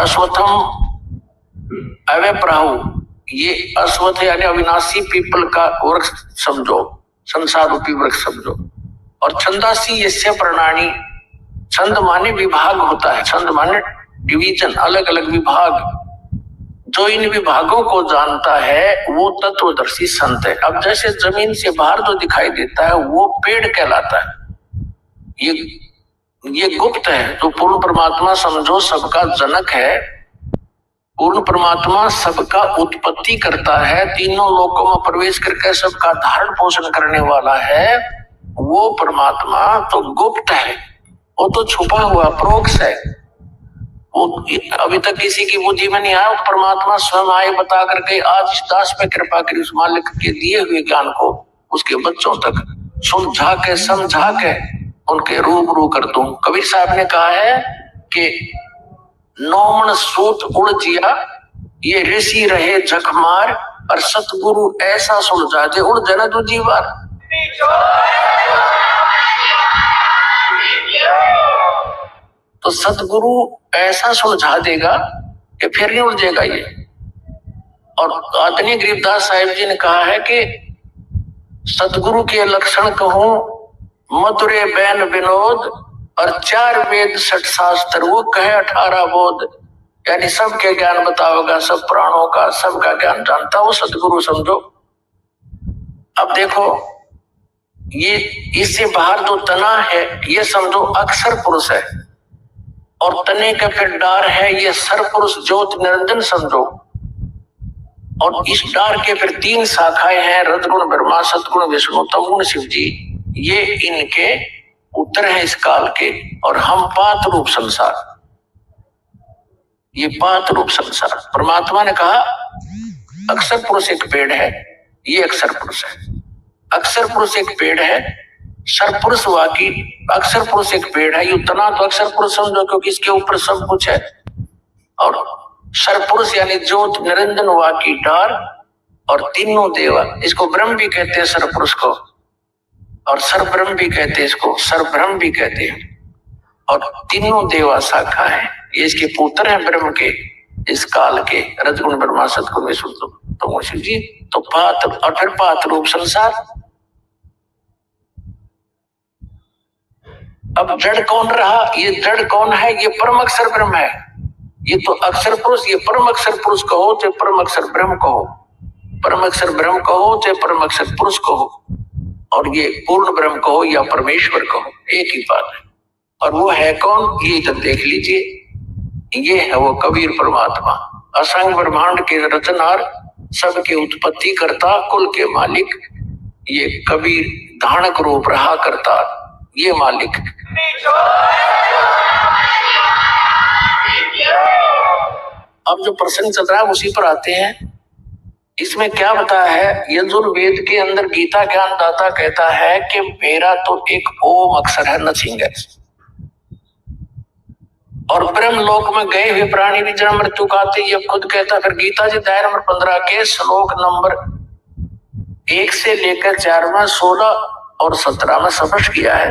अश्वत्थम अवय प्राहु, ये अश्वत्थ यानी अविनाशी पीपल का वृक्ष समझो, संसार रूपी वृक्ष समझो। और छंदासी यस्य प्रणानी, छंद माने विभाग होता है, छंद माने डिवीजन, अलग अलग विभाग। जो इन विभागों को जानता है वो तत्वदर्शी संत है। अब जैसे जमीन से बाहर जो दिखाई देता है वो पेड़ कहलाता है, ये गुप्त है। तो पूर्ण परमात्मा समझो सबका जनक है, पूर्ण परमात्मा सबका उत्पत्ति करता है, तीनों लोकों में प्रवेश करके सबका धारण पोषण करने वाला है। वो परमात्मा तो गुप्त है, वो तो छुपा हुआ प्रोक्ष है, वो अभी तक किसी की बुद्धि में नहीं आया। परमात्मा स्वयं आए बता करके आज इस दास पे कृपा करी, उस मालिक के दिए हुए ज्ञान को उसके बच्चों तक सुलझा के समझा के उनके रूबरू कर दूं। कबीर साहब ने कहा है कि नौमन सूत उड़ जिया, ये ऋषि रहे झकमार, और सतगुरु ऐसा सुलझा दे उड़ जाना दूजी बार। तो सतगुरु ऐसा सुलझा देगा कि फिर नहीं उलझेगा ये। और आदरणीय गरीबदास साहिब जी ने कहा है कि सतगुरु के लक्षण कहूं मधुरे बैन विनोद, और 4 वेद 6 शास्त्र, वो कहे 18 बोध, यानी सबके ज्ञान बताओगा, सब प्राणों का सबका ज्ञान जानता, वो सतगुरु समझो। अब देखो ये इससे बाहर जो तना है ये समझो अक्षर पुरुष है, और तने का फिर डार है ये सरपुरुष ज्योति निरंजन समझो। और इस डार के फिर 3 शाखाएं हैं, रजगुण ब्रह्मा, सतगुण विष्णु, तमगुण शिव जी। ये इनके उत्तर है इस काल के। और हम पात रूप संसार, ये पात रूप संसार। परमात्मा ने कहा अक्षर पुरुष एक पेड़ है, ये अक्षर पुरुष है। अक्षर पुरुष एक पेड़ है, सरपुरुष वाकी अक्षर पुरुष एक पेड़ है, ये उतना तो अक्षर पुरुष समझो क्योंकि इसके ऊपर सब कुछ है। और सरपुरुष यानी ज्योत निरंजन वाकी डार, और तीनों देवा, इसको ब्रह्म भी कहते हैं सरपुरुष को, और सरब्रह्म भी कहते हैं इसको, सरब्रह्म भी कहते हैं। और तीनों देवा शाखा है, ये इसके पुत्र हैं ब्रह्म के, इस काल के, रजगुण ब्रह्मा सतगुण विष्णु तो शिव जी। तो पात और फिर पात रूप संसार। अब जड़ कौन रहा, ये जड़ कौन है, ये परम अक्षर ब्रह्म है। ये तो अक्षर पुरुष, ये परम अक्षर पुरुष कहो चाहे परम अक्षर ब्रह्म कहो, परम अक्षर ब्रह्म कहो चाहे परम अक्षर पुरुष कहो, और ये पूर्ण ब्रह्म कहो या परमेश्वर कहो, एक ही बात है। और वो है कौन, ये इधर देख लीजिए, ये है वो कबीर परमात्मा, असंग ब्रह्मांड के रचनहार, सबके उत्पत्ति करता, कुल के मालिक। ये कबीर धानक रूप रहा करता, ये मालिक। अब जो प्रसंग चल रहा है उसी पर आते हैं। इसमें क्या बताया है, यजुर्वेद के अंदर गीता ज्ञान दाता कहता है कि मेरा तो एक ओम अक्षर है, नथिंग है। और ब्रह्म लोक में गए हुए प्राणी भी जन्म मृत्यु खाते, ये खुद कहता। फिर गीता जी अध्याय नंबर 15 के श्लोक नंबर 1 से लेकर 4 में 16 और 17 में स्पष्ट किया है।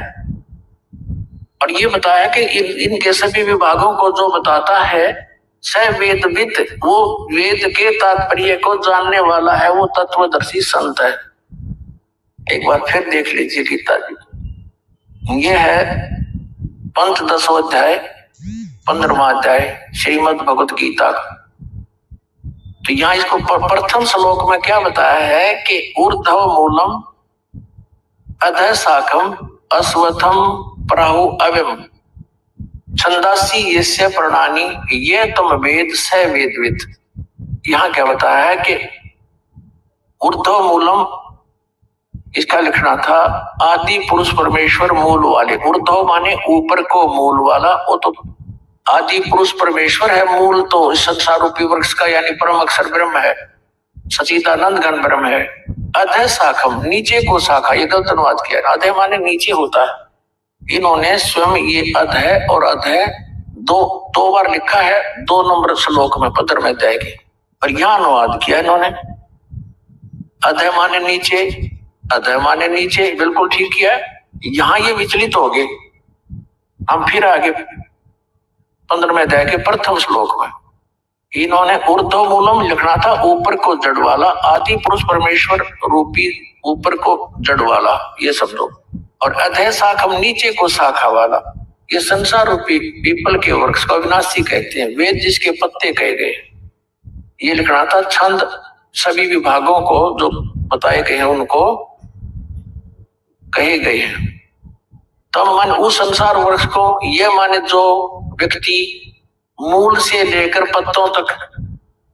और ये बताया कि इनके सभी विभागों को जो बताता है स वेदविद, वो वेद के तात्पर्य को जानने वाला है, वो तत्वदर्शी संत है। एक बार फिर देख लीजिए गीता जी, ये है पंथ 10वां अध्याय 15वां अध्याय श्रीमद् भगवत गीता का। तो यहाँ इसको प्रथम श्लोक में क्या बताया है कि ऊर्ध्व मूलम अधः शाखम अश्वत्थम प्राहु अव्यम छंदासी यस्य प्रणानी ये तम वेद स वेदविद। यहाँ क्या बताया है कि ऊर्ध्व मूलम, इसका लिखना था आदि पुरुष परमेश्वर मूल वाले। ऊर्ध्व माने ऊपर को, मूल वाला, वो तो आदि पुरुष परमेश्वर है। मूल तो इस संसार रूपी वृक्ष का यानी परम अक्षर ब्रह्म है, सचिदानंद घन ब्रह्म है। अधः शाखम, नीचे को शाखा, ये गलत अनुवाद किया। अधः माने नीचे होता है, इन्होंने स्वयं ये अधः और अधः दो बार लिखा है, 2 नंबर श्लोक में 15वें अध्याय के। और यहाँ अनुवाद किया इन्होंने, अधः माने नीचे, अधः माने नीचे, बिल्कुल ठीक किया। यहाँ ये विचलित हो गए। हम फिर आगे 15वें अध्याय के प्रथम श्लोक में इन्होंने ऊर्ध्वमूलम लिखना था, ऊपर को जड़ वाला, आदि पुरुष परमेश्वर रूपी ऊपर को जड़ वाला ये शब्दों, और अधः शाखम नीचे को शाखा वाला, ये संसार रूपी पीपल के वृक्ष को अविनाशी कहते हैं, वेद जिसके पत्ते कहे गए, ये लिखना था। छंद सभी विभागों को जो बताए गए हैं उनको कहे गए हैं। तब मन उस संसार वृक्ष को यह माने जो व्यक्ति मूल से लेकर पत्तों तक,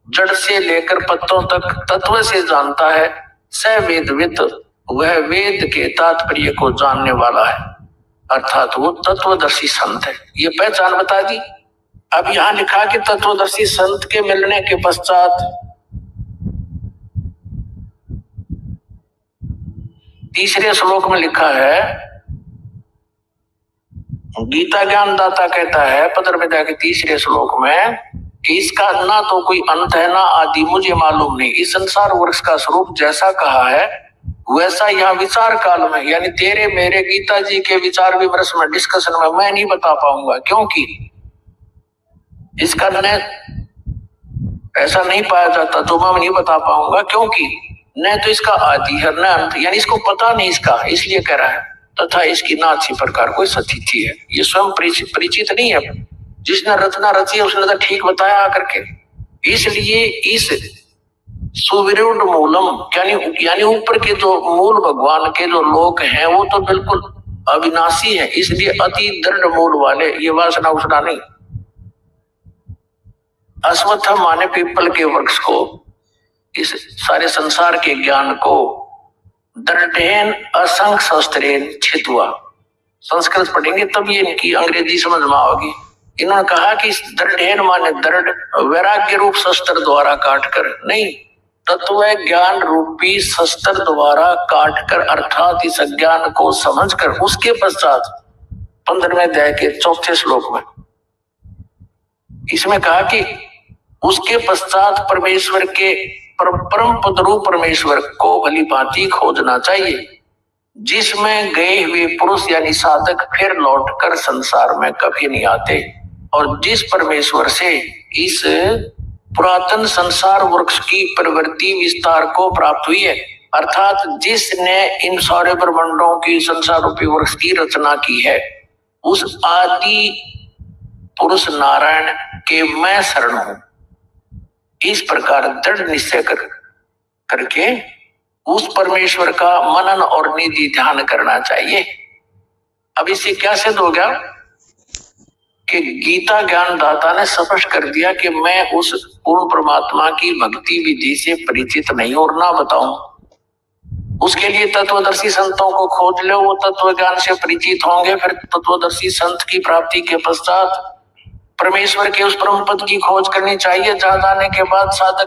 जड़ से लेकर पत्तों तक तत्व से जानता है, स वेदविद, वह वेद के तात्पर्य को जानने वाला है, अर्थात वो तत्वदर्शी संत है। ये पहचान बता दी। अब यहां लिखा कि तत्वदर्शी संत के मिलने के पश्चात तीसरे श्लोक में लिखा है, गीता ज्ञान दाता कहता है पत्र विद्या के तीसरे श्लोक में कि इसका ना तो कोई अंत है ना आदि, मुझे मालूम नहीं। इस संसार वृक्ष का स्वरूप जैसा कहा है वैसा यहाँ विचार काल में, यानी तेरे मेरे गीता जी के विचार विमर्श में, डिस्कशन में मैं नहीं बता पाऊंगा, क्योंकि इसका न ऐसा नहीं पाया जाता जो मैं नहीं बता पाऊंगा, क्योंकि न तो इसका आदि है न अंत, यानी इसको पता नहीं इसका, इसलिए कह रहा है। तथा इसकी ना अच्छी प्रकार कोई सतिथि है, ये स्वयं परिचित नहीं है। जिसने रचना रची है उसने तो ठीक बताया आकर के। इसलिए इस सुविरूढ़ मूलम यानी ऊपर के जो मूल भगवान के जो लोक हैं वो तो बिल्कुल अविनाशी है, इसलिए अति दृढ़ मूल वाले, ये वासना उसना नहीं। अश्वत्थ माने पीपल के वृक्ष को, इस सारे संसार के ज्ञान को दृढ़ेन असंख्य शस्त्रेन छित्वा, संस्कृत पढ़ेंगे तब ये इनकी अंग्रेजी समझ में आओगी। इन्होंने कहा कि दृढ़ेन माने दृढ़ वैराग्य रूप शस्त्र द्वारा काटकर नहीं, तत्व ज्ञान रूपी शस्त्र द्वारा काटकर, अर्थात इस ज्ञान को समझकर। उसके पश्चात 15वें अध्याय के 4थे श्लोक में इसमें कहा कि उसके पश्चात परमेश्वर के परम पद रूप परमेश्वर को भली भांति खोजना चाहिए, जिसमें गए हुए पुरुष यानी साधक फिर लौटकर संसार में कभी नहीं आते, और जिस परमेश्वर से इस पुरातन संसार वृक्ष की प्रवृत्ति विस्तार को प्राप्त हुई है, अर्थात जिसने इन सारे ब्रह्मांडों की संसार रूपी वृक्ष की रचना की है, उस आदि पुरुष नारायण के मैं शरण हूं, इस प्रकार दृढ़ निश्चय करके उस परमेश्वर का मनन और निधि ध्यान करना चाहिए। अब इससे क्या सिद्ध हो गया कि गीता ज्ञान दाता ने स्पष्ट कर दिया कि मैं उस पूर्ण परमात्मा की भक्ति विधि से परिचित नहीं और ना बताऊं। उसके लिए तत्वदर्शी संतों को खोज लो, वो तत्व ज्ञान से परिचित होंगे। फिर तत्वदर्शी संत की प्राप्ति के पश्चात परमेश्वर के उस परम पद की खोज करनी चाहिए, जहां जाने के बाद साधक